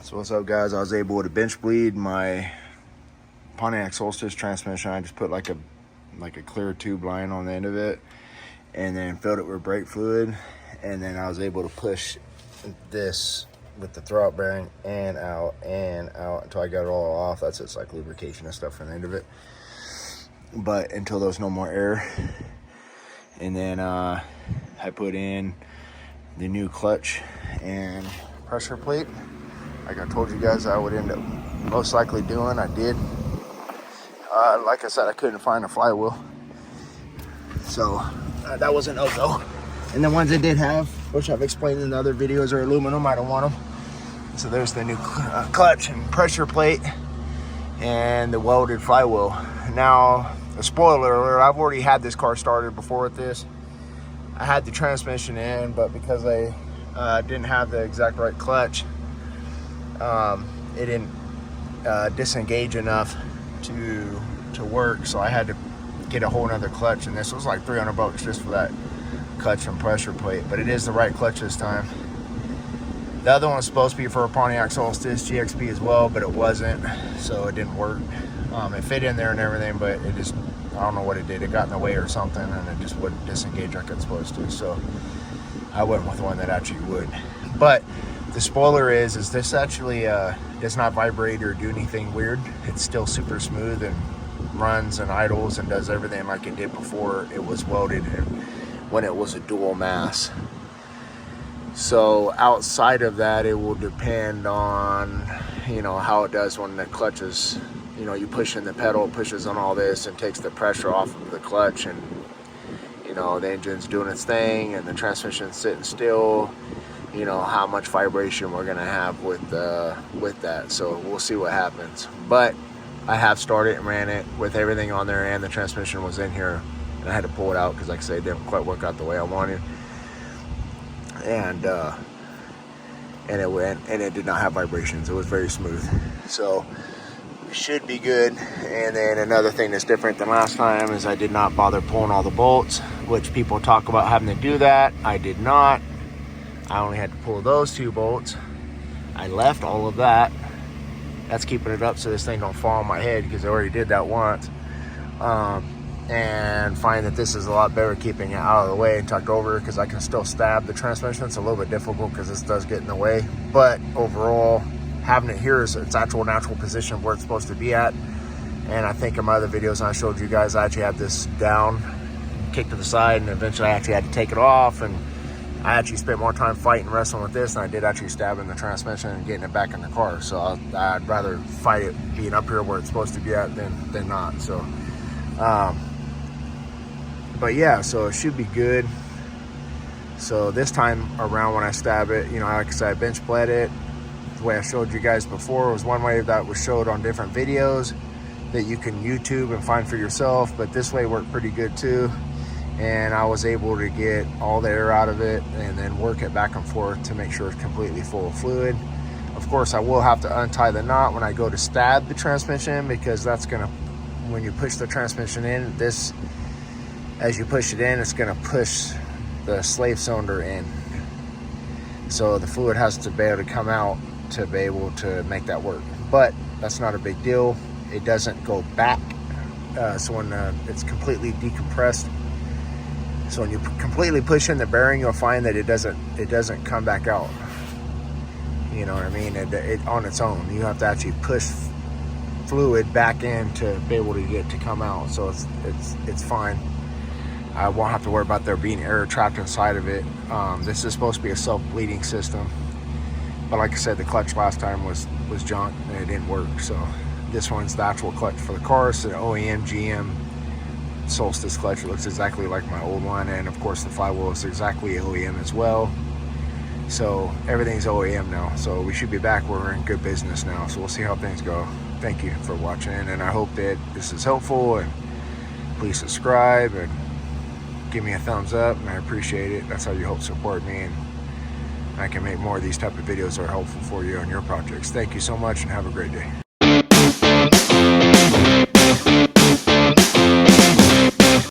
So what's up, guys? I was able to bench bleed my Pontiac Solstice transmission. I just put like a clear tube line on the end of it and then filled it with brake fluid, and then I was able to push this with the throwout bearing and out until I got it all off. That's just like lubrication and stuff from the end of it, but until there was no more air. And then I put in the new clutch and pressure plate like I told you guys I would end up most likely doing. I did. Like I said, I couldn't find a flywheel, so that was a no-go. And the ones I did have, which I've explained in the other videos, are aluminum. I don't want them. So there's the new clutch and pressure plate and the welded flywheel. Now, a spoiler alert, I've already had this car started before with this. I had the transmission in, but because I didn't have the exact right clutch, it didn't disengage enough to work, so I had to get a whole nother clutch, and this was like $300 just for that clutch and pressure plate. But it is the right clutch this time. The other one was supposed to be for a Pontiac Solstice GXP as well, but it wasn't, so it didn't work. It fit in there and everything, but it just, I don't know what it did. It got in the way or something, and it just wouldn't disengage like it's supposed to. So I went with one that actually would. But the spoiler is this actually does not vibrate or do anything weird. It's still super smooth and runs and idles and does everything like it did before it was welded and when it was a dual mass. So outside of that, it will depend on, how it does when the clutch is, you push in the pedal, it pushes on all this and takes the pressure off of the clutch, and the engine's doing its thing and the transmission's sitting still. How much vibration we're gonna have with that. So we'll see what happens. But I have started and ran it with everything on there, and the transmission was in here, and I had to pull it out because, like I say, it didn't quite work out the way I wanted. And it went, and it did not have vibrations. It was very smooth. So it should be good. And then another thing that's different than last time is I did not bother pulling all the bolts, which people talk about having to do that. I did not. I only had to pull those 2 bolts. I left all of that. That's keeping it up so this thing don't fall on my head, because I already did that once. And find that this is a lot better keeping it out of the way and tucked over, because I can still stab the transmission. It's a little bit difficult because this does get in the way. But overall, having it here is its actual natural position where it's supposed to be at. And I think in my other videos I showed you guys, I actually had this down, kicked to the side, and eventually I actually had to take it off. And I actually spent more time fighting and wrestling with this than I did actually stabbing the transmission and getting it back in the car. So I'd rather fight it being up here where it's supposed to be at than not. So, but yeah, so it should be good. So this time around when I stab it, like I said, I bench bled it. The way I showed you guys before was one way that was showed on different videos that you can YouTube and find for yourself, but this way worked pretty good too. And I was able to get all the air out of it and then work it back and forth to make sure it's completely full of fluid. Of course, I will have to untie the knot when I go to stab the transmission, because that's gonna, when you push the transmission in, as you push it in, it's gonna push the slave cylinder in. So the fluid has to be able to come out to be able to make that work. But that's not a big deal. It doesn't go back. So when it's completely decompressed, so when you completely push in the bearing, you'll find that it doesn't come back out. You know what I mean? It on its own. You have to actually push fluid back in to be able to get it to come out. So it's fine. I won't have to worry about there being air trapped inside of it. This is supposed to be a self-bleeding system, but like I said, the clutch last time was junk and it didn't work. So this one's the actual clutch for the car. It's an OEM GM Solstice clutch. It looks exactly like my old one, and of course the flywheel is exactly OEM as well. So everything's OEM now, so we should be back where we're in good business now. So we'll see how things go. Thank you for watching, and I hope that this is helpful, and please subscribe and give me a thumbs up, and I appreciate it. That's how you help support me, and I can make more of these type of videos that are helpful for you on your projects. Thank you so much, and have a great day.